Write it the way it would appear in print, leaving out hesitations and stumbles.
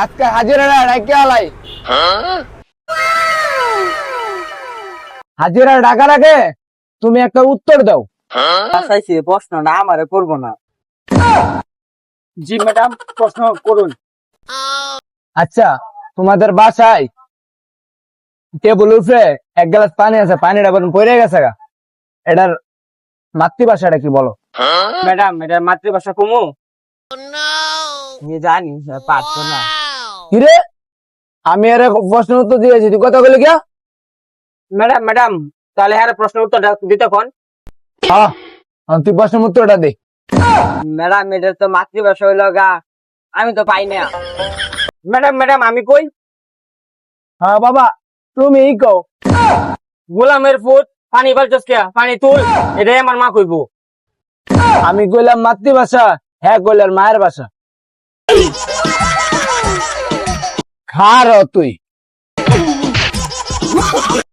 আজকে হাজিরা ডাকে আলাই হাজিরা ডাকার আগে তুমি একটা উত্তর দাও। চাইছি প্রশ্নটা আমারে করবো না। জি ম্যাডাম, প্রশ্ন করুন। আচ্ছা, তোমাদের বাসায় টেবিল উপরে এক গ্লাস পানি আছে, পানিটা বরং পড়ে গেছে গা, এটার মাতৃভাষাটা কি বলো? ম্যাডাম, এটা মাতৃভাষা কমু? জানি পারতো না। কিরে, আমি এর প্রশ্ন উত্তর দিয়েছি, তুই কথা বলি গিয়া? ম্যাডাম ম্যাডাম, তাহলে হ্যাঁ প্রশ্নের উত্তরটা দিতে কোন? হ্যাঁ, তুই প্রশ্নের উত্তরটা দে। ম্যাডাম, এটা তো মাতৃভাষা হইল গা, আমি তো পাই না। ম্যাডাম ম্যাডাম, আমি কই? হ্যাঁ বাবা, তুমি কও। গোলামের ফুট পানি বালছস কে? পানি তুল, এটাই আমার মা কইব। আমি কইলাম মাতৃভাষা, হ্যাঁ কইলাম মায়ের ভাষা। খার তুই